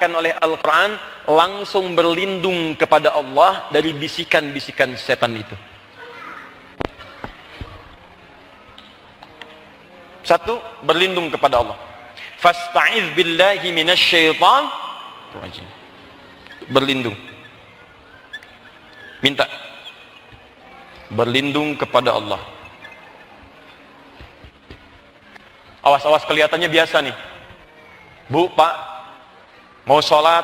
oleh Al-Quran, langsung berlindung kepada Allah dari bisikan-bisikan setan itu. Satu, berlindung kepada Allah. Fasta'iz billahi minasyaitan rajim. Berlindung. Minta berlindung kepada Allah. Awas-awas, kelihatannya biasa nih. Bu, Pak, mau sholat,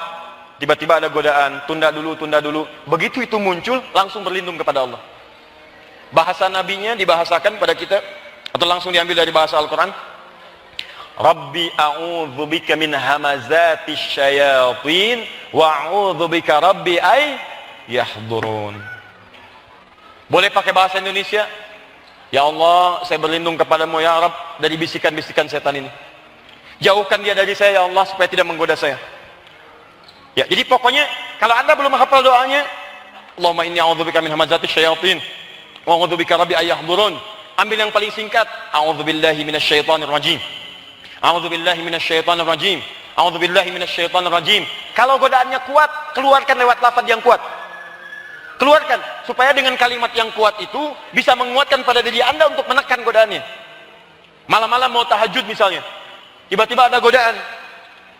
tiba-tiba ada godaan, tunda dulu. Begitu itu muncul, langsung berlindung kepada Allah. Bahasa nabinya dibahasakan pada kita, atau langsung diambil dari bahasa Al-Quran. Rabbi a'udzubika min hamazatis syayatin wa a'udzubika rabbi ay yahdurun. Boleh pakai bahasa Indonesia? Ya Allah, saya berlindung kepadamu ya Rabb dari bisikan-bisikan setan ini. Jauhkan dia dari saya ya Allah supaya tidak menggoda saya. Ya, jadi pokoknya kalau Anda belum hafal doanya, Allahumma inni a'udzubika min hamazatis syayatin wa a'udzubika rabbi ay yahdurun. Ambil yang paling singkat, a'udzubillahi minasyaitonir rajim. A'udzubillahi minasyaitonir rajim. A'udzubillahi minasyaitonir rajim. Kalau godaannya kuat, keluarkan lewat lafaz yang kuat. Keluarkan supaya dengan kalimat yang kuat itu bisa menguatkan pada diri Anda untuk menekan godaannya. Malam-malam mau tahajud misalnya, tiba-tiba ada godaan.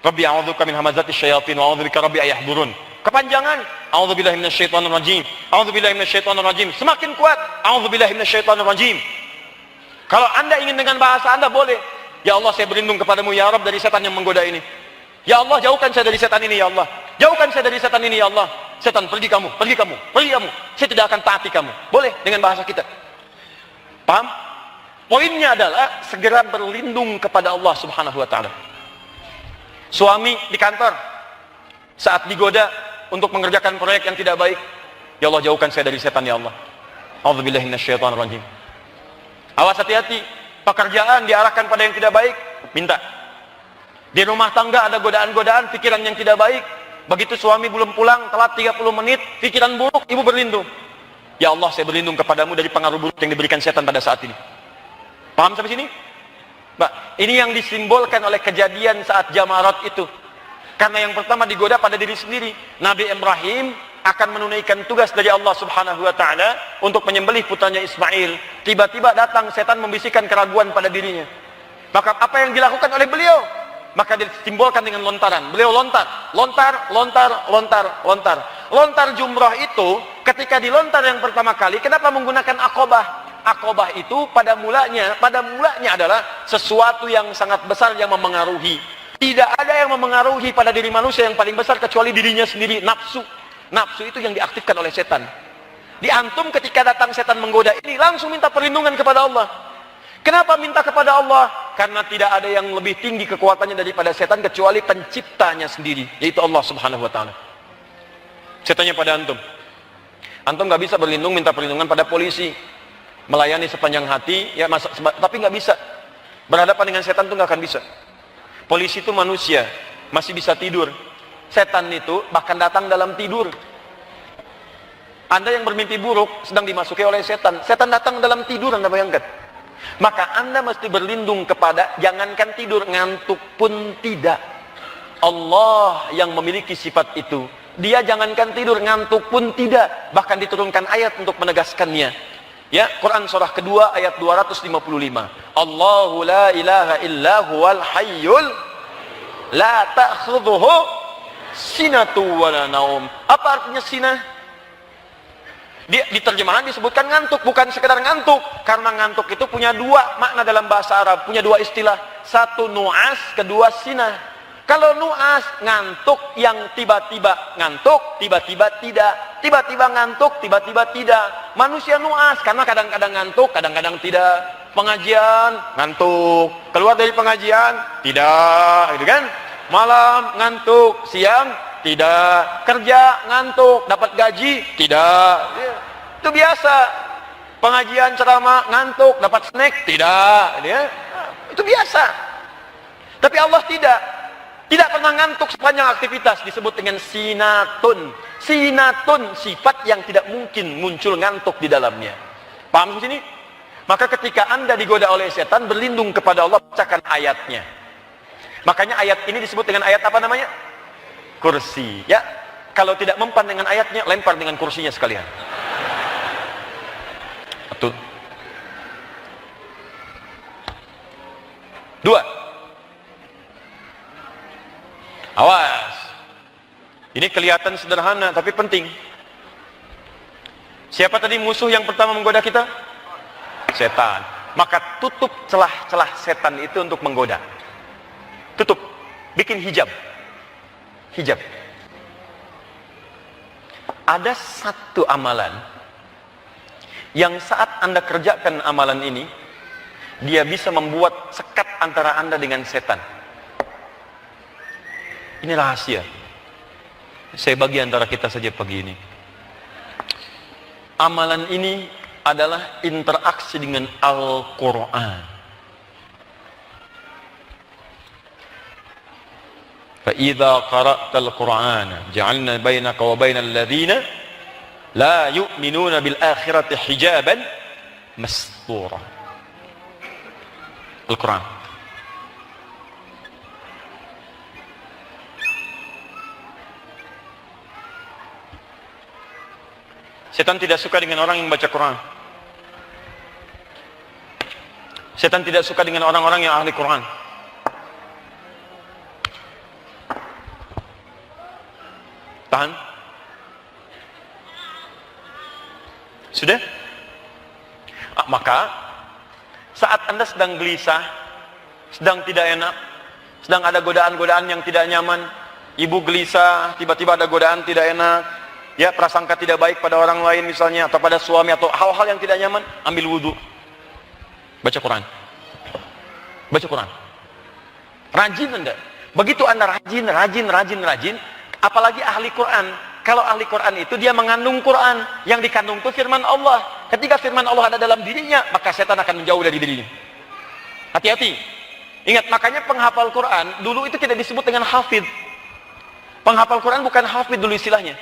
Rabbi a'udzubika min hamazatis syayatin wa a'udzubika rabbi ay yahdurun. Kepanjangan, a'udzubillahi minasyaitonir rajim. A'udzubillahi minasyaitonir rajim. Semakin kuat, a'udzubillahi minasyaitonir rajim. Kalau Anda ingin dengan bahasa Anda boleh. Ya Allah, saya berlindung kepadamu ya Rabb dari setan yang menggoda ini. Ya Allah, jauhkan saya dari setan ini ya Allah. Jauhkan saya dari setan ini ya Allah. Setan, pergi kamu. Saya tidak akan taati kamu. Boleh dengan bahasa kita. Paham? Poinnya adalah segera berlindung kepada Allah Subhanahu wa taala. Suami di kantor saat digoda untuk mengerjakan proyek yang tidak baik, ya Allah, jauhkan saya dari setan ya Allah. A'udzubillahi minasyaitonir rajim. Awas, hati-hati. Pekerjaan diarahkan pada yang tidak baik, minta. Di rumah tangga ada godaan-godaan, pikiran yang tidak baik. Begitu suami belum pulang, telat 30 menit, pikiran buruk, ibu berlindung. Ya Allah, saya berlindung kepadamu dari pengaruh buruk yang diberikan setan pada saat ini. Paham sampai sini? Mbak, ini yang disimbolkan oleh kejadian saat Jamarat itu. Karena yang pertama digoda pada diri sendiri. Nabi Ibrahim akan menunaikan tugas dari Allah Subhanahu wa taala untuk menyembelih putranya Ismail. Tiba-tiba datang setan membisikkan keraguan pada dirinya. Maka apa yang dilakukan oleh beliau? Maka disimbolkan dengan lontaran. Beliau lontar. Lontar jumrah itu ketika dilontar yang pertama kali, kenapa menggunakan Aqabah? Aqabah itu pada mulanya adalah sesuatu yang sangat besar yang memengaruhi. Tidak ada yang memengaruhi pada diri manusia yang paling besar kecuali dirinya sendiri, nafsu. Nafsu itu yang diaktifkan oleh setan. Di antum ketika datang setan menggoda ini, langsung minta perlindungan kepada Allah. Kenapa minta kepada Allah? Karena tidak ada yang lebih tinggi kekuatannya daripada setan kecuali penciptanya sendiri, yaitu Allah Subhanahu wa taala. Saya tanya pada antum. Antum nggak bisa berlindung minta perlindungan pada polisi. Melayani sepanjang hati, ya tapi nggak bisa. Berhadapan dengan setan itu nggak akan bisa. Polisi itu manusia, masih bisa tidur. Setan itu bahkan datang dalam tidur. Anda yang bermimpi buruk sedang dimasuki oleh setan. Setan datang dalam tidur, Anda bayangkan. Maka Anda mesti berlindung kepada, jangankan tidur, ngantuk pun tidak. Allah yang memiliki sifat itu. Dia jangankan tidur, ngantuk pun tidak. Bahkan diturunkan ayat untuk menegaskannya. Ya, Quran surah kedua ayat 255. Allahu la ilaha illa huwal hayyul la ta'khudhuhu sinatu wa la naum. Apa artinya sinah? Di terjemahan disebutkan ngantuk, bukan sekedar ngantuk. Karena ngantuk itu punya dua makna dalam bahasa Arab, punya dua istilah. Satu nu'as, kedua sinah. Kalau nu'as, ngantuk yang tiba-tiba ngantuk, tiba-tiba tidak. Tiba-tiba ngantuk, tiba-tiba tidak. Manusia nu'as, karena kadang-kadang ngantuk, kadang-kadang tidak. Pengajian, ngantuk. Keluar dari pengajian, tidak. Gitu kan? Malam, ngantuk. Siang, tidak. Kerja, ngantuk. Dapat gaji, tidak. Itu biasa. Pengajian, ceramah, ngantuk. Dapat snack, tidak. Itu biasa. Tapi Allah tidak. Tidak pernah ngantuk sepanjang aktivitas. Disebut dengan sinatun. Sinatun, sifat yang tidak mungkin muncul ngantuk di dalamnya. Paham di sini? Maka ketika Anda digoda oleh setan, berlindung kepada Allah, bacakan ayatnya. Makanya ayat ini disebut dengan ayat apa namanya? kursi. Ya, kalau tidak mempan dengan ayatnya, lempar dengan kursinya sekalian. Betul. 2. Awas. Ini kelihatan sederhana tapi penting. Siapa tadi musuh yang pertama menggoda kita? Setan. Maka tutup celah-celah setan itu untuk menggoda. Tutup. Bikin hijab. Hijab. Ada satu amalan yang saat Anda kerjakan amalan ini, dia bisa membuat sekat antara Anda dengan setan. Ini rahasia. Saya bagi antara kita saja pagi ini. Amalan ini adalah interaksi dengan Al-Quran. فَإِذَا قَرَأْتَ الْقُرْآنَ جَعَلْنَا بَيْنَكَ وَبَيْنَ الَّذِينَ لَا يُؤْمِنُونَ بِالْآخِرَةِ حِجَابًا مَسْتُورًا. Al-Quran. Setan tidak suka dengan orang yang baca Quran. Setan tidak suka dengan orang-orang yang ahli Quran. Tahan. Sudah? Maka saat Anda sedang gelisah, sedang tidak enak, sedang ada godaan-godaan yang tidak nyaman, ibu gelisah, tiba-tiba ada godaan tidak enak, ya, prasangka tidak baik pada orang lain misalnya, atau pada suami, atau hal-hal yang tidak nyaman, ambil wudhu, baca Quran. Baca Quran. Rajin Anda. Begitu Anda rajin, apalagi ahli Quran. Kalau ahli Quran itu dia mengandung Quran. Yang dikandung itu firman Allah. Ketika firman Allah ada dalam dirinya, maka setan akan menjauh dari dirinya. Hati-hati. Ingat, makanya penghafal Quran dulu itu tidak disebut dengan hafid. Penghafal Quran bukan hafid dulu istilahnya.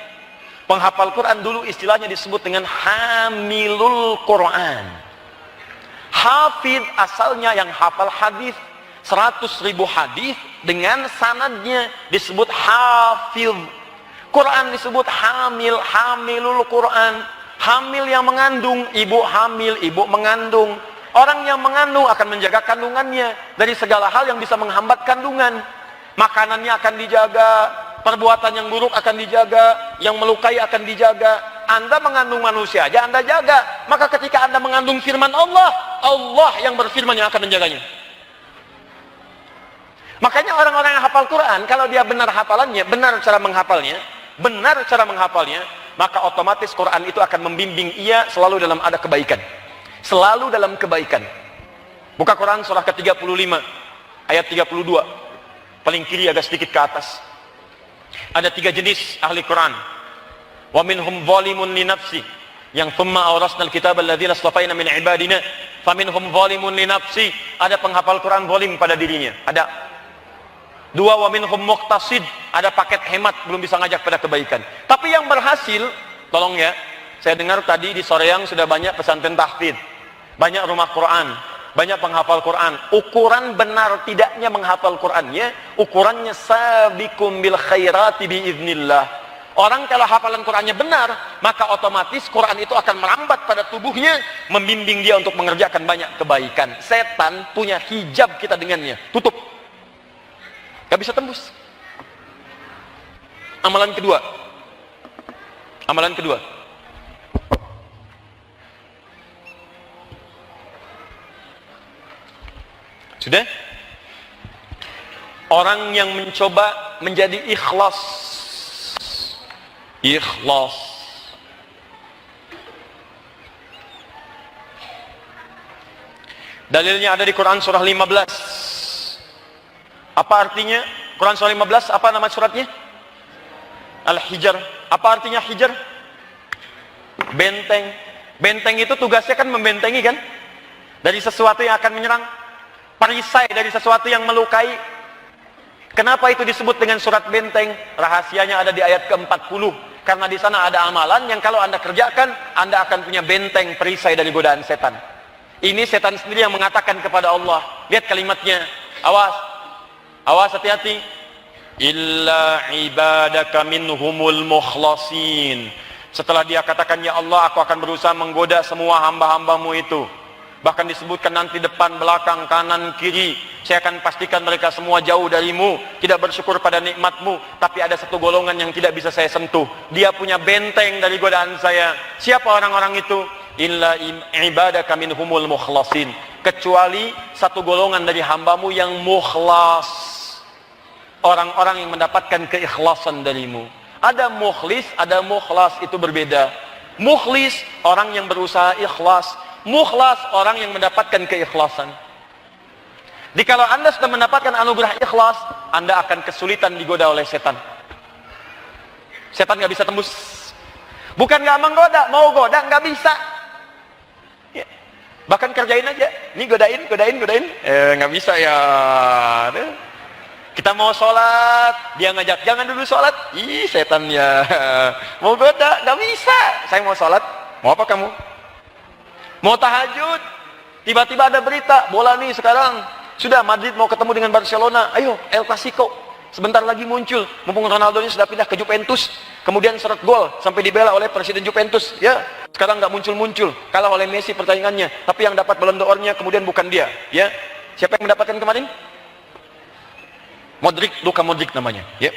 Penghafal Quran dulu istilahnya disebut dengan hamilul Quran. Hafid asalnya yang hafal hadis 100.000 hadis dengan sanadnya disebut hafid. Quran disebut hamil, hamilul Quran. Hamil yang mengandung, ibu hamil, ibu mengandung. Orang yang mengandung akan menjaga kandungannya dari segala hal yang bisa menghambat kandungan. Makanannya akan dijaga, perbuatan yang buruk akan dijaga, yang melukai akan dijaga. Anda mengandung manusia aja Anda jaga. Maka ketika Anda mengandung firman Allah, Allah yang berfirman yang akan menjaganya. Makanya orang-orang yang hafal Quran, kalau dia benar hafalannya, benar cara menghafalnya, maka otomatis Quran itu akan membimbing ia selalu dalam ada kebaikan. Selalu dalam kebaikan. Buka Quran surah ke-35 ayat 32. Paling kiri agak sedikit ke atas. Ada 3 jenis ahli Quran. Wa minhum zalimun li nafsi, yang thumma awrasnal kitab alladzina astafaina min ibadina faminhum zalimun li nafsi. Ada penghafal Quran zalim pada dirinya. Ada. 2, wa minhum muqtasid, ada paket hemat, belum bisa ngajak pada kebaikan. Tapi yang berhasil, tolong ya, saya dengar tadi di Soreang sudah banyak pesantren tahfidz, banyak rumah Quran, banyak penghafal Quran. Ukuran benar tidaknya menghafal Qurannya, ukurannya sabiqum bil khairati biiznillah. Orang kalau hafalan Qurannya benar, maka otomatis Quran itu akan merambat pada tubuhnya, membimbing dia untuk mengerjakan banyak kebaikan. Setan punya hijab kita dengannya, tutup. Gak bisa tembus. Amalan kedua. Sudah? Orang yang mencoba menjadi ikhlas. Dalilnya ada di Quran surah 15. Apa artinya? Quran surah 15, apa nama suratnya? Al-Hijr. Apa artinya Hijr? Benteng. Benteng itu tugasnya kan membentengi kan? Dari sesuatu yang akan menyerang. Perisai dari sesuatu yang melukai. Kenapa itu disebut dengan surat benteng? Rahasianya ada di ayat ke-40. Karena di sana ada amalan yang kalau Anda kerjakan, Anda akan punya benteng perisai dari godaan setan. Ini setan sendiri yang mengatakan kepada Allah. Lihat kalimatnya. Awas, hati-hati. illa ibadaka minhumul mukhlasin. Setelah dia katakan, ya Allah, aku akan berusaha menggoda semua hamba-hambamu itu. Bahkan disebutkan nanti depan, belakang, kanan, kiri, saya akan pastikan mereka semua jauh darimu, tidak bersyukur pada nikmatmu. Tapi ada satu golongan yang tidak bisa saya sentuh, dia punya benteng dari godaan saya. Siapa orang-orang itu? Illa ibadaka minhumul mukhlasin, kecuali satu golongan dari hambamu yang mukhlas, orang-orang yang mendapatkan keikhlasan darimu. Ada mukhlis, ada mukhlas, itu berbeda. Mukhlis, orang yang berusaha ikhlas. Mukhlas, orang yang mendapatkan keikhlasan. Jadi kalau Anda sudah mendapatkan anugerah ikhlas, Anda akan kesulitan digoda oleh setan. Setan nggak bisa tembus. Bukan nggak menggoda, mau goda nggak bisa. Ya. Bahkan kerjain aja, ini godain, nggak bisa ya. Kita mau sholat, dia ngajak, jangan dulu sholat. Ih, setan ya. Mau goda, nggak bisa. Saya mau sholat, mau apa kamu? Mau tahajud, tiba-tiba ada berita, bola nih sekarang, sudah Madrid mau ketemu dengan Barcelona, ayo El Clasico, sebentar lagi muncul, mumpung Ronaldo-nya sudah pindah ke Juventus, kemudian seret gol, sampai dibela oleh presiden Juventus, ya, sekarang nggak muncul-muncul, kalah oleh Messi pertandingannya, tapi yang dapat Ballon d'Or-nya kemudian bukan dia, ya, siapa yang mendapatkan kemarin? Luka Modric namanya, ya,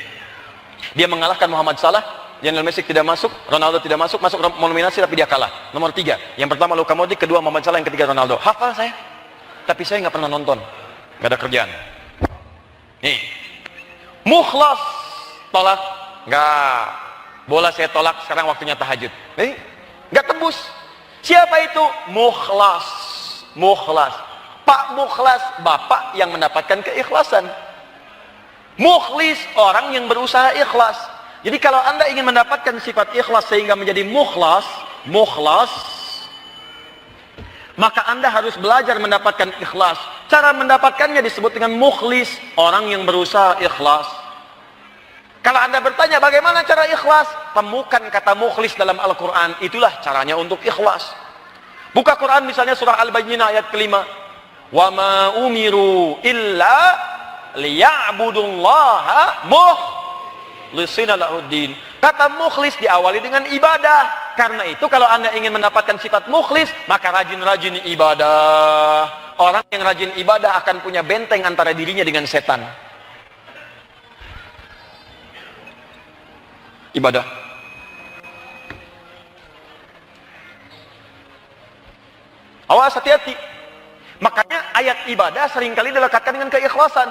dia mengalahkan Muhammad Salah. Lionel Messi tidak masuk, Ronaldo tidak masuk nominasi tapi dia kalah. Nomor 3, yang pertama Luka Modric, kedua Muhammad Salah, yang ketiga Ronaldo. Hafal saya, tapi saya nggak pernah nonton, nggak ada kerjaan. Nih, mukhlas, tolak, nggak, bola saya tolak, sekarang waktunya tahajud. Nih, nggak tembus. Siapa itu? Mukhlas, mukhlas. Pak Mukhlas, bapak yang mendapatkan keikhlasan. Mukhlis, orang yang berusaha ikhlas. Jadi kalau Anda ingin mendapatkan sifat ikhlas sehingga menjadi mukhlas, maka Anda harus belajar mendapatkan ikhlas. Cara mendapatkannya disebut dengan mukhlis, orang yang berusaha ikhlas. Kalau Anda bertanya bagaimana cara ikhlas, temukan kata mukhlis dalam Al-Quran, itulah caranya untuk ikhlas. Buka Quran misalnya surah Al-Bayyinah ayat ke-5. Wa ma umiru illa liya'budullaha mukhlisina lahuddin. Kata mukhlis diawali dengan ibadah. Karena itu kalau Anda ingin mendapatkan sifat mukhlis, maka rajin-rajin ibadah. Orang yang rajin ibadah akan punya benteng antara dirinya dengan setan. Ibadah. Awas, hati-hati. Makanya ayat ibadah seringkali dilekatkan dengan keikhlasan.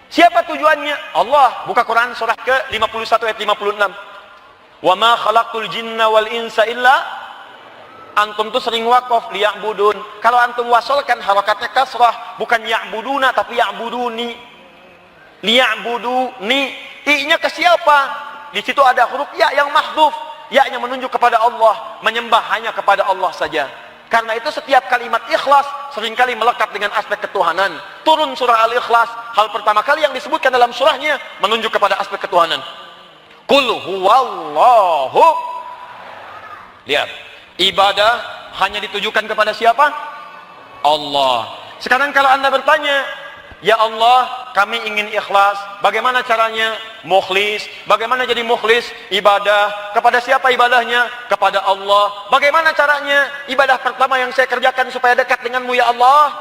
Siapa tujuannya? Allah. Buka Quran surah ke-51 ayat 56. Wa ma khalaqtul jinna wal insa illa, antum tuh sering wakaf liya'budun. Kalau antum wasolkan harakatnya kasrah, bukan ya'buduna tapi ya'buduni. Liya'buduni. I-nya ke siapa? Di situ ada huruf ya yang mahdhuf. Ya-nya menunjuk kepada Allah, menyembah hanya kepada Allah saja. Karena itu setiap kalimat ikhlas seringkali melekat dengan aspek ketuhanan. Turun surah Al-Ikhlas, hal pertama kali yang disebutkan dalam surahnya menunjuk kepada aspek ketuhanan. Qul huwallahu. Lihat, ibadah hanya ditujukan kepada siapa? Allah. Sekarang kalau Anda bertanya, ya Allah, kami ingin ikhlas, bagaimana caranya? Mukhlis. Bagaimana jadi mukhlis? Ibadah. Kepada siapa ibadahnya? Kepada Allah. Bagaimana caranya? Ibadah pertama yang saya kerjakan supaya dekat denganmu ya Allah,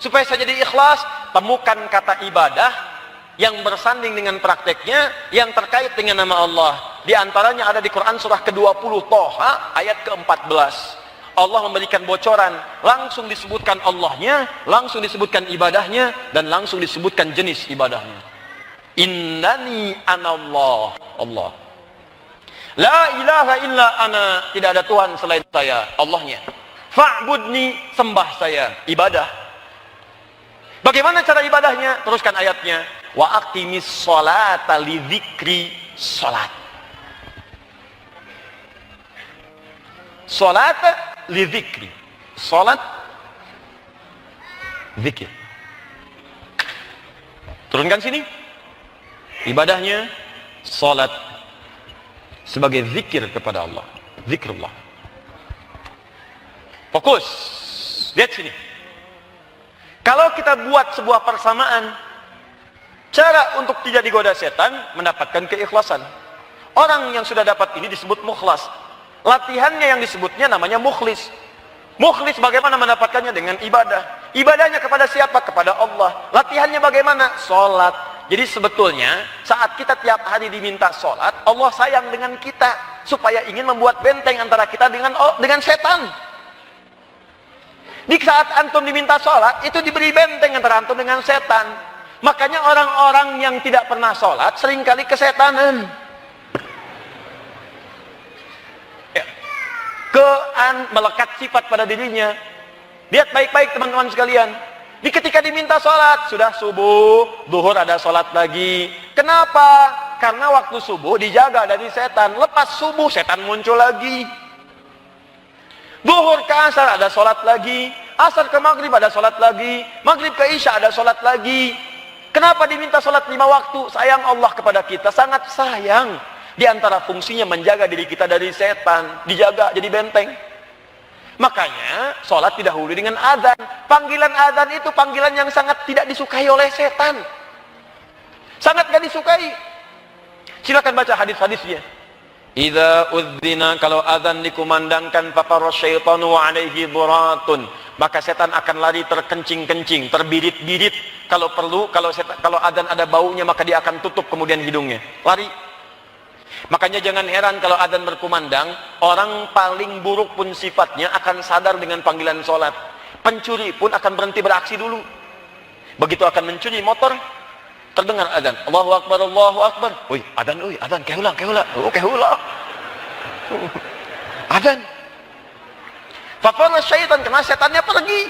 supaya saya jadi ikhlas, temukan kata ibadah yang bersanding dengan prakteknya, yang terkait dengan nama Allah. Di antaranya ada di Quran surah ke-20 Toha ayat ke-14. Allah memberikan bocoran, langsung disebutkan Allahnya, langsung disebutkan ibadahnya, dan langsung disebutkan jenis ibadahnya. Innani anallah, Allah. La ilaha illa ana, tidak ada Tuhan selain saya, Allahnya. Fa'budni, sembah saya, ibadah. Bagaimana cara ibadahnya? Teruskan ayatnya. Wa aqimis sholata li dzikri, salat. Salat li dzikri. Salat zikir. Turunkan sini. Ibadahnya salat sebagai zikir kepada Allah. Zikrullah. Fokus. Lihat sini. Kalau kita buat sebuah persamaan, Cara untuk tidak digoda setan, mendapatkan keikhlasan. Orang yang sudah dapat ini disebut mukhlas. Latihannya yang disebutnya namanya mukhlis. Mukhlis bagaimana mendapatkannya? Dengan ibadah. Ibadahnya kepada siapa? Kepada Allah. Latihannya bagaimana? Sholat. Jadi sebetulnya saat kita tiap hari diminta sholat, Allah sayang dengan kita supaya ingin membuat benteng antara kita dengan setan. Di saat antum diminta sholat, itu diberi benteng antara antum dengan setan. Makanya orang-orang yang tidak pernah sholat seringkali kesetanan. Ya. Melekat sifat pada dirinya. Lihat baik-baik teman-teman sekalian. Ketika diminta sholat, sudah subuh, duhur ada sholat lagi. Kenapa? Karena waktu subuh dijaga dari setan. Lepas subuh, setan muncul lagi. Duhur ke asar ada sholat lagi. Asar ke maghrib ada sholat lagi. Maghrib ke isya ada sholat lagi. Kenapa diminta sholat 5 waktu? Sayang Allah kepada kita, sangat sayang. Di antara fungsinya menjaga diri kita dari setan, dijaga jadi benteng. Makanya sholat didahului dengan azan. Panggilan azan itu panggilan yang sangat tidak disukai oleh setan. Sangat tidak disukai. Silakan baca hadis-hadisnya. Idza udzina, kalau azan dikumandangkan, faqara syaitanu alaihi duratun, maka setan akan lari terkencing-kencing, terbirit-birit. Kalau perlu, kalau azan ada baunya, maka dia akan tutup kemudian hidungnya, lari. Makanya jangan heran kalau azan berkumandang, orang paling buruk pun sifatnya akan sadar dengan panggilan sholat. Pencuri pun akan berhenti beraksi dulu. Begitu akan mencuri motor, terdengar azan, Allahu Akbar, Allahu Akbar. Woi, azan, kehula. Oh, kehula. Azan. Faqala syaitan, karena setannya pergi.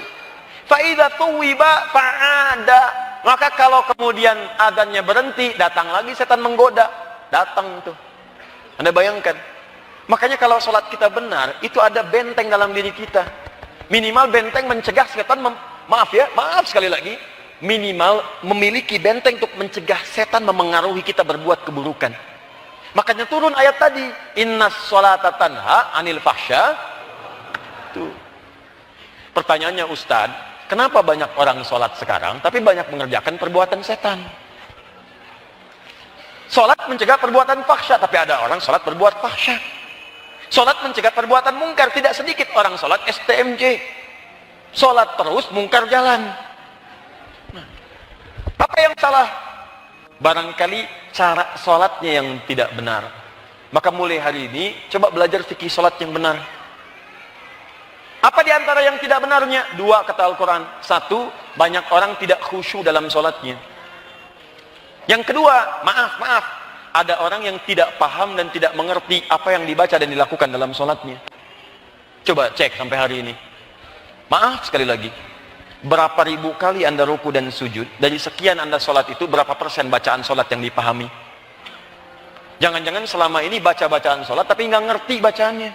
Fa idza tuwiba fa'ada. Maka kalau kemudian azannya berhenti, datang lagi setan menggoda. Datang tuh. Anda bayangkan. Makanya kalau sholat kita benar, itu ada benteng dalam diri kita. Minimal benteng mencegah setan, maaf sekali lagi, minimal memiliki benteng untuk mencegah setan memengaruhi kita berbuat keburukan. Makanya turun ayat tadi, innas sholata tanha anil fahsya. Tuh. Pertanyaannya, Ustadz, kenapa banyak orang sholat sekarang tapi banyak mengerjakan perbuatan setan? Sholat mencegah perbuatan fahsya, tapi ada orang sholat berbuat fahsya. Sholat mencegah perbuatan mungkar, tidak sedikit orang sholat STMJ. Sholat terus, mungkar jalan. Nah, apa yang salah? Barangkali cara sholatnya yang tidak benar. Maka mulai hari ini, coba belajar fikih sholat yang benar. Apa di antara yang tidak benarnya? 2 kata Al-Quran. 1, banyak orang tidak khusyuk dalam sholatnya. Yang kedua, maaf, ada orang yang tidak paham dan tidak mengerti apa yang dibaca dan dilakukan dalam sholatnya. Coba cek sampai hari ini. Maaf sekali lagi, berapa ribu kali Anda ruku dan sujud? Dari sekian Anda sholat itu, berapa persen bacaan sholat yang dipahami? Jangan-jangan selama ini baca-bacaan sholat tapi nggak ngerti bacaannya.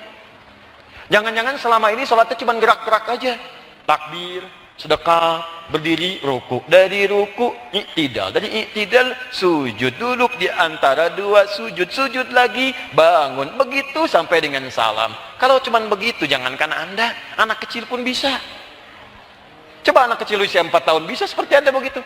Jangan-jangan selama ini sholatnya cuma gerak-gerak aja. Takbir, sedekah, berdiri, ruku, dari ruku, i'tidal, dari i'tidal, sujud, duduk di antara 2 sujud, sujud lagi, bangun, begitu sampai dengan salam. Kalau cuman begitu, jangankan Anda, anak kecil pun bisa. Coba anak kecil usia 4 tahun bisa seperti Anda begitu.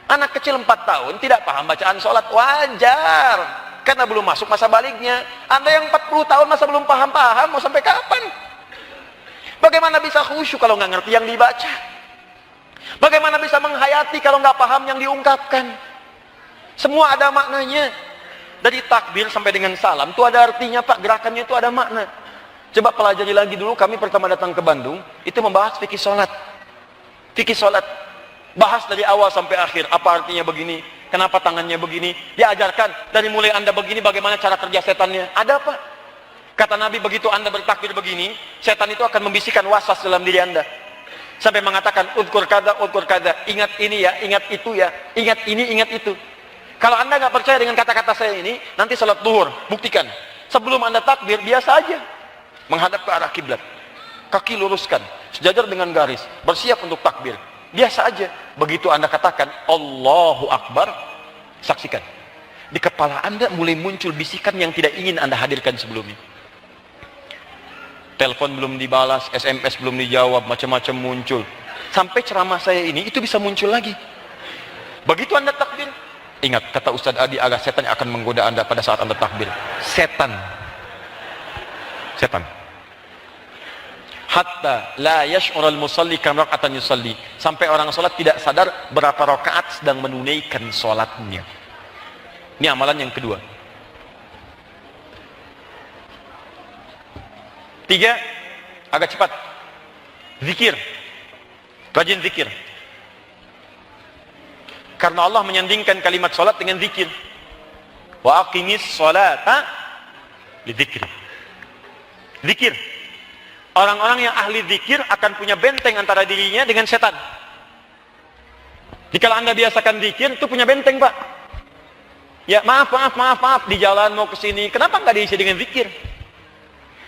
Anak kecil 4 tahun tidak paham bacaan sholat, wajar, karena belum masuk masa baliknya. Anda yang 40 tahun masa belum paham-paham, mau sampai kapan? Bagaimana bisa khusyuk kalau nggak ngerti yang dibaca? Bagaimana bisa menghayati kalau nggak paham yang diungkapkan? Semua ada maknanya. Dari takbir sampai dengan salam itu ada artinya, Pak. Gerakannya itu ada makna. Coba pelajari lagi dulu. Kami pertama datang ke Bandung itu membahas fikih sholat. Fikih sholat. Bahas dari awal sampai akhir. Apa artinya begini? Kenapa tangannya begini? Diajarkan dari mulai Anda begini bagaimana cara kerja setannya. Ada, Pak. Kata Nabi, begitu Anda bertakbir begini, setan itu akan membisikkan waswas dalam diri Anda. Sampai mengatakan, udkur kada, ingat ini ya, ingat itu ya, ingat ini, ingat itu. Kalau Anda nggak percaya dengan kata-kata saya ini, nanti salat duhur, buktikan. Sebelum Anda takbir, biasa aja. Menghadap ke arah kiblat. Kaki luruskan, sejajar dengan garis, bersiap untuk takbir. Biasa aja. Begitu Anda katakan, Allahu Akbar, saksikan. Di kepala Anda mulai muncul bisikan yang tidak ingin Anda hadirkan sebelumnya. Telepon belum dibalas, SMS belum dijawab, macam-macam muncul. Sampai ceramah saya ini, itu bisa muncul lagi. Begitu Anda takbir, Ingat, kata Ustadz Adi, agak setan yang akan menggoda Anda pada saat Anda takbir. Setan. Setan. Hatta la yash'ural musalli kam raka'atan yusalli. Sampai orang salat tidak sadar berapa rakaat sedang menunaikan salatnya. Ini amalan yang kedua. 3, agak cepat. Zikir. Rajin zikir. Karena Allah menyandingkan kalimat salat dengan zikir. Wa aqimis salata lidzikri. Zikir. Orang-orang yang ahli zikir akan punya benteng antara dirinya dengan setan. Jika Anda biasakan zikir, itu punya benteng, Pak. Ya, maaf, di jalan mau ke sini, kenapa nggak diisi dengan zikir?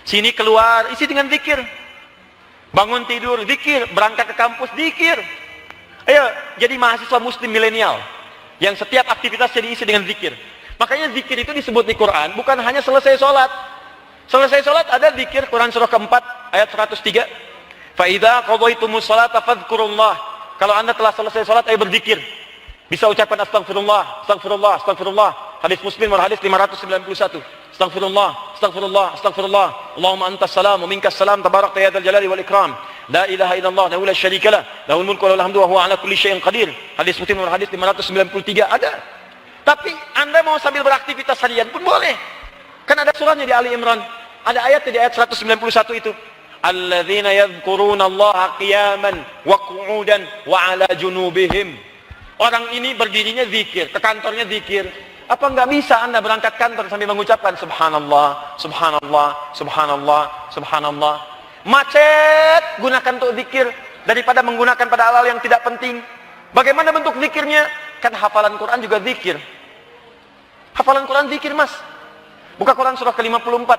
Sini keluar, isi dengan zikir. Bangun tidur, zikir. Berangkat ke kampus, zikir. Ayo, jadi mahasiswa muslim milenial yang setiap aktivitasnya diisi dengan zikir. Makanya zikir itu disebut di Quran bukan hanya selesai sholat. Selesai sholat ada zikir, Quran surah keempat ayat 103. Fa idza qadaytumus sholata fadhkurullah. Kalau Anda telah selesai sholat, ayo berzikir. Bisa ucapkan astagfirullah, astagfirullah, astagfirullah. Hadis Muslim hadis 591. Astagfirullah, astagfirullah, astagfirullah. Allahumma antas salam wa minkas salam, tabarakta ya dzal jalali wal ikram. La ilaha illallah, lahu la syarika lah, lahul mulku wa lahul hamdu wa huwa ala kulli syai'in qadir. Hadis Muslim hadis 593 ada. Tapi Anda mau sambil beraktivitas harian pun boleh. Kan ada surahnya di Ali Imran. Ada ayat di ayat 191 itu. Alladzina yadhkuruna Allaha qiyaman wa qu'udan wa ala junubihim. Orang ini berdirinya zikir, ke kantornya zikir. Apa enggak bisa Anda berangkat kantor sambil mengucapkan subhanallah, subhanallah, subhanallah, subhanallah. Macet, gunakan untuk zikir daripada menggunakan pada hal-hal yang tidak penting. Bagaimana bentuk zikirnya? Kan hafalan Quran juga zikir. Hafalan Quran zikir, Mas. Buka Quran surah ke-54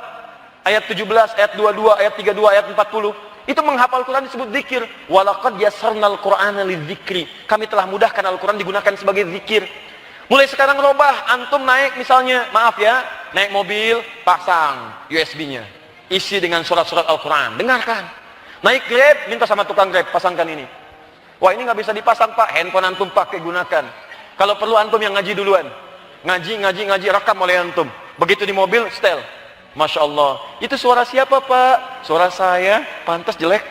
ayat 17, ayat 22, ayat 32, ayat 40. Itu menghafal Quran disebut zikir. Walaqad yassarnal Qur'ana lidzikri. Kami telah mudahkan Al-Quran digunakan sebagai zikir. Mulai sekarang robah, antum naik misalnya, maaf ya, naik mobil, pasang USB-nya. Isi dengan surat-surat Al-Quran, dengarkan. Naik Grab, minta sama tukang Grab, pasangkan ini. Wah, ini nggak bisa dipasang, Pak. Handphone antum pakai, gunakan. Kalau perlu antum yang ngaji duluan. Ngaji, rekam oleh antum. Begitu di mobil, setel. Masya Allah. Itu suara siapa, Pak? Suara saya, pantas jelek.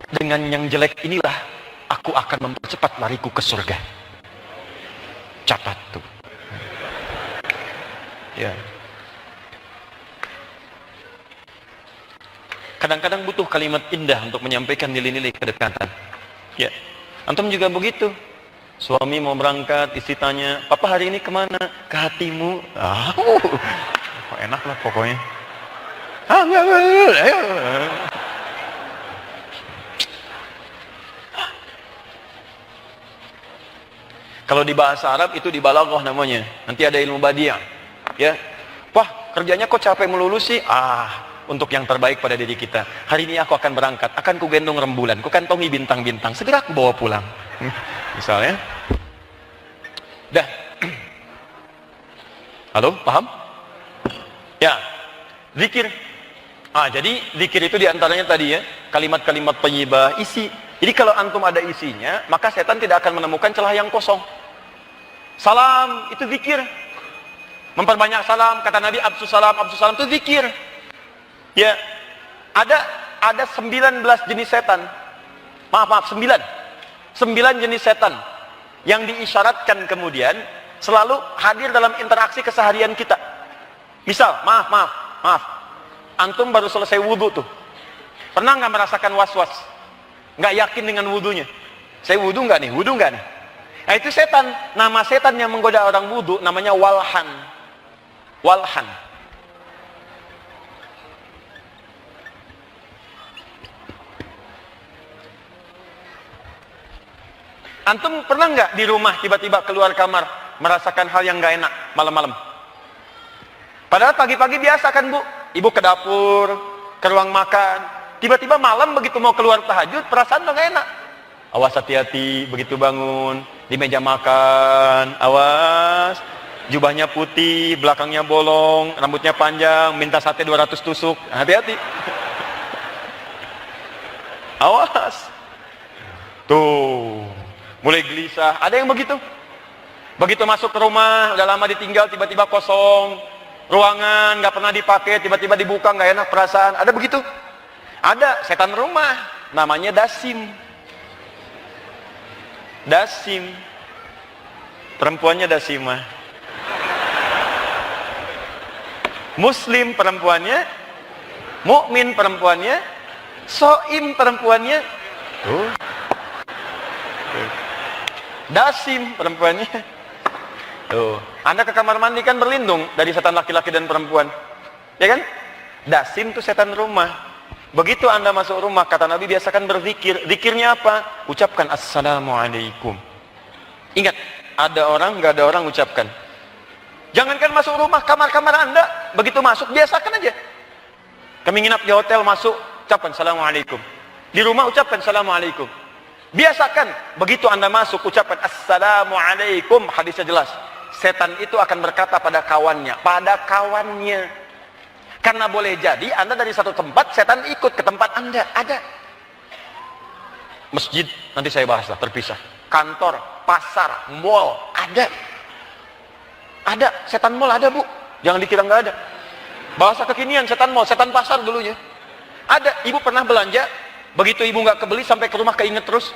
Dengan yang jelek inilah aku akan mempercepat lariku ke surga. Catat tuh. Ya. Kadang-kadang butuh kalimat indah untuk menyampaikan nilai-nilai kedekatan. Ya. Antum juga begitu. Suami mau berangkat, istri tanya, "Papa hari ini kemana?" "Ke hatimu." Enak lah pokoknya. Ayo. Kalau di bahasa Arab itu di balaghah namanya. Nanti ada ilmu badiah. Ya. Wah, kerjanya kok capek melulu sih? Untuk yang terbaik pada diri kita. Hari ini aku akan berangkat, akan kugendong rembulan, kukantongi bintang-bintang, segera aku bawa pulang. Misalnya. Dah. Halo, paham? Ya. Zikir. Jadi zikir itu diantaranya tadi ya, kalimat-kalimat thayyibah, isi. Jadi kalau antum ada isinya, maka setan tidak akan menemukan celah yang kosong. Salam itu zikir. Memperbanyak salam, kata Nabi, absus salam itu zikir. Ya. Ada 19 jenis setan. Maaf, 9. 9 jenis setan yang diisyaratkan kemudian selalu hadir dalam interaksi keseharian kita. Misal, maaf. Antum baru selesai wudu tuh. Pernah nggak merasakan was-was? Nggak yakin dengan wudunya. Saya wudu nggak nih? Nah itu setan. Nama setan yang menggoda orang wudu namanya walhan. Antum pernah nggak di rumah tiba-tiba keluar kamar merasakan hal yang nggak enak malam-malam? Padahal pagi-pagi biasa kan Bu? Ibu ke dapur, ke ruang makan. Tiba-tiba malam begitu mau keluar tahajud, perasaan udah gak enak. Awas hati-hati, begitu bangun, di meja makan, awas. Jubahnya putih, belakangnya bolong, rambutnya panjang, minta sate 200 tusuk. Hati-hati. Awas. Tuh, mulai gelisah. Ada yang begitu. Begitu masuk ke rumah, udah lama ditinggal, tiba-tiba kosong. Ruangan nggak pernah dipakai, tiba-tiba dibuka, nggak enak perasaan. Ada begitu? Ada setan rumah, namanya dasim. Dasim. Perempuannya dasimah. Muslim perempuannya, mukmin perempuannya, soim perempuannya. Tuh. Dasim perempuannya. Tuh. Anda ke kamar mandi kan berlindung dari setan laki-laki dan perempuan. Ya kan? Dasim itu setan rumah. Begitu Anda masuk rumah, kata Nabi biasakan berzikir. Zikirnya apa? Ucapkan Assalamualaikum. Ingat, ada orang, nggak ada orang ucapkan. Jangankan masuk rumah, kamar-kamar Anda, begitu masuk, biasakan aja. Kami nginap di hotel, masuk, ucapkan Assalamualaikum. Di rumah ucapkan Assalamualaikum. Biasakan, begitu Anda masuk, ucapkan Assalamualaikum. Hadisnya jelas. Setan itu akan berkata pada kawannya. Karena boleh jadi Anda dari satu tempat, setan ikut ke tempat Anda. Ada. Masjid, nanti saya bahas lah, terpisah. Kantor, pasar, mall, ada. Ada, setan mall ada bu. Jangan dikira nggak ada. Bahasa kekinian, setan mall, setan pasar dulunya. Ada, ibu pernah belanja, begitu ibu nggak kebeli, sampai ke rumah keinget terus.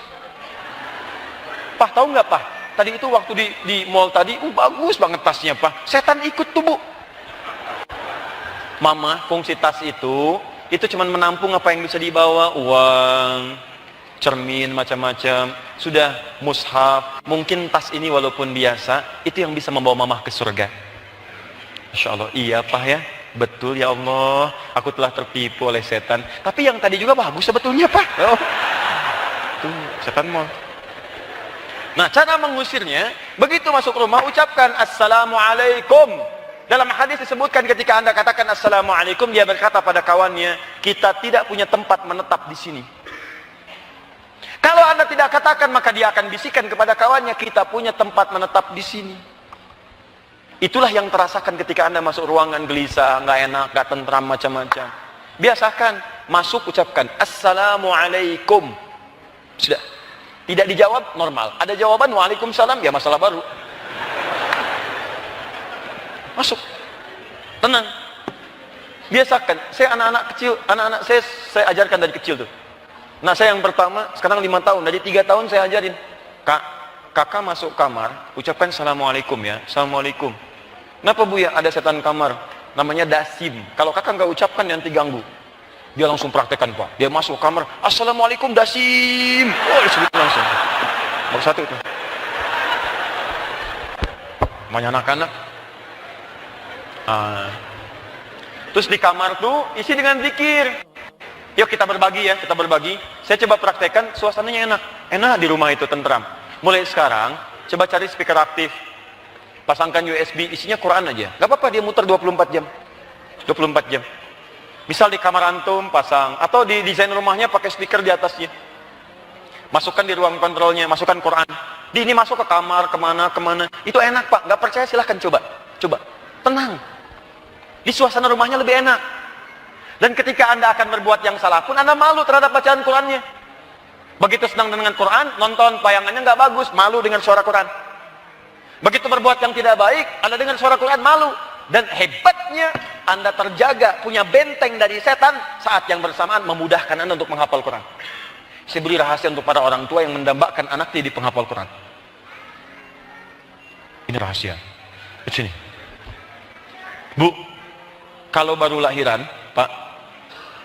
Pak, tahu nggak Pak? Tadi itu waktu di mall tadi, bagus banget tasnya Pak. Setan ikut tuh bu. Mama, fungsi tas itu cuma menampung apa yang bisa dibawa. Uang, cermin, macam-macam. Sudah mushaf, mungkin tas ini walaupun biasa, itu yang bisa membawa mamah ke surga. Insya Allah, iya Pak ya, betul ya Allah, aku telah tertipu oleh setan. Tapi yang tadi juga bagus sebetulnya Pak. Oh. Tuh, setan mau. Nah, cara mengusirnya, begitu masuk rumah, ucapkan Assalamualaikum. Dalam hadis disebutkan ketika Anda katakan Assalamualaikum, dia berkata pada kawannya, kita tidak punya tempat menetap di sini. Kalau Anda tidak katakan, maka dia akan bisikan kepada kawannya, kita punya tempat menetap di sini. Itulah yang terasakan ketika Anda masuk ruangan gelisah, nggak enak, nggak tentram, macam-macam. Biasakan, masuk ucapkan Assalamualaikum. Sudah. Tidak dijawab, normal. Ada jawaban, Waalaikumsalam, ya masalah baru. Masuk. Tenang. Biasakan. Saya anak-anak kecil, anak-anak saya ajarkan dari kecil tuh. Nah, saya yang pertama, sekarang 5 tahun, dari 3 tahun saya ajarin. Kakak masuk kamar, ucapkan Assalamualaikum ya. Assalamualaikum. Kenapa bu ya? Ada setan kamar, namanya dasim. Kalau kakak nggak ucapkan, nanti ganggu. Dia langsung praktekkan Pak. Dia masuk kamar, Assalamualaikum dasim. Oh, disebut langsung. Baru satu itu. Banyak anak-anak. Terus di kamar tuh isi dengan zikir. Yuk kita berbagi ya, kita berbagi. Saya coba praktekkan, suasananya enak. Enak di rumah itu, tentram. Mulai sekarang, coba cari speaker aktif. Pasangkan USB, isinya Quran aja. Gak apa-apa, dia muter 24 jam. 24 jam. Misal di kamar antum, pasang. Atau di desain rumahnya pakai speaker di atasnya. Masukkan di ruang kontrolnya, masukkan Quran. Ini masuk ke kamar, kemana. Itu enak Pak, gak percaya silahkan coba. Coba, tenang. Di suasana rumahnya lebih enak. Dan ketika Anda akan berbuat yang salah pun, Anda malu terhadap bacaan Qurannya. Begitu senang dengan Quran, nonton tayangannya nggak bagus, malu dengan suara Quran. Begitu berbuat yang tidak baik, Anda dengan suara Quran malu. Dan hebatnya, Anda terjaga, punya benteng dari setan, saat yang bersamaan memudahkan Anda untuk menghafal Quran. Saya beri rahasia untuk para orang tua yang mendambakan anaknya di penghafal Quran. Ini rahasia. Di sini. Bu, kalau baru lahiran, Pak,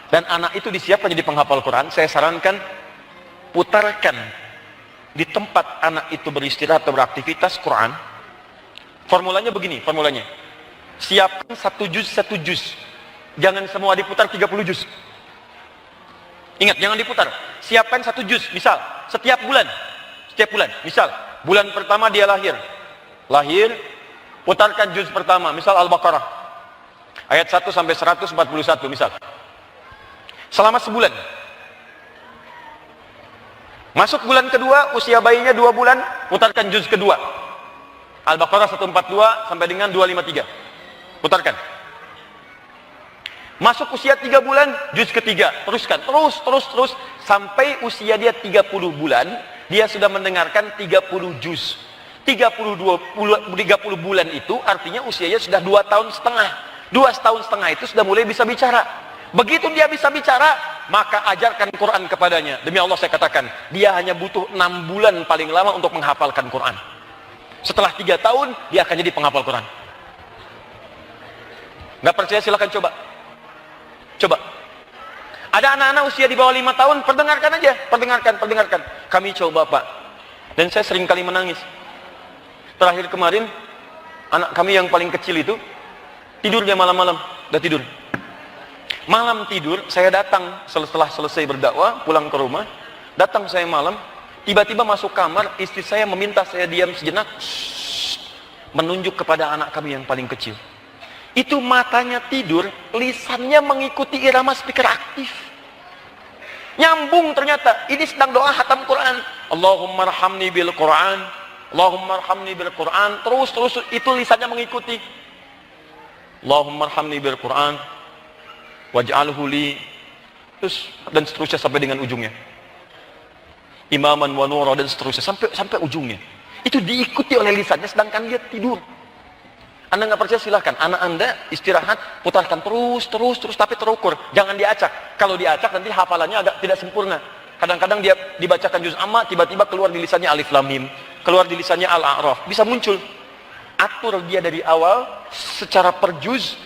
dan anak itu disiapkan jadi penghafal Quran, saya sarankan putarkan di tempat anak itu beristirahat atau beraktivitas Quran. Formulanya begini, formulanya. Siapkan 1 juz. Jangan semua diputar 30 juz. Ingat, jangan diputar. Siapkan 1 juz, misal setiap bulan. Misal bulan pertama dia lahir, putarkan juz pertama, misal Al-Baqarah ayat 1 sampai 141 misal. Selama sebulan. Masuk bulan kedua, usia bayinya 2 bulan, putarkan juz kedua. Al-Baqarah 142 sampai dengan 253. Putarkan. Masuk usia 3 bulan, juz ketiga. Teruskan, terus. Sampai usia dia 30 bulan, dia sudah mendengarkan 30 juz. 30 bulan itu artinya usianya sudah 2 tahun setengah. 2 tahun setengah itu sudah mulai bisa bicara. Begitu dia bisa bicara, maka ajarkan Quran kepadanya. Demi Allah saya katakan, dia hanya butuh 6 bulan paling lama untuk menghafalkan Quran. Setelah 3 tahun, dia akan jadi penghafal Quran. Nggak percaya silahkan coba. Ada anak-anak usia di bawah 5 tahun, perdengarkan aja, perdengarkan. Kami coba Pak, dan saya sering kali menangis. Terakhir kemarin, anak kami yang paling kecil itu, tidur dia malam-malam, udah tidur. Malam tidur, saya datang setelah selesai berdakwah, pulang ke rumah, datang saya malam, tiba-tiba masuk kamar, istri saya meminta saya diam sejenak, menunjuk kepada anak kami yang paling kecil. Itu matanya tidur, lisannya mengikuti irama speaker aktif. Nyambung ternyata, ini sedang doa khatam Quran. Allahumma arhamni bil Quran, Allahumma arhamni bil Quran, terus itu lisannya mengikuti. Allahumma arhamni bil Quran, waj'alhu li, terus dan seterusnya sampai dengan ujungnya. Imaman wa nura, dan seterusnya sampai ujungnya. Itu diikuti oleh lisannya sedangkan dia tidur. Anda nggak percaya silahkan, anak Anda istirahat, putarkan terus, tapi terukur, jangan diacak. Kalau diacak nanti hafalannya agak tidak sempurna. Kadang-kadang dia dibacakan juz amma, tiba-tiba keluar di lisannya alif lam mim, keluar di lisannya al-a'raf, bisa muncul. Atur dia dari awal secara per juz,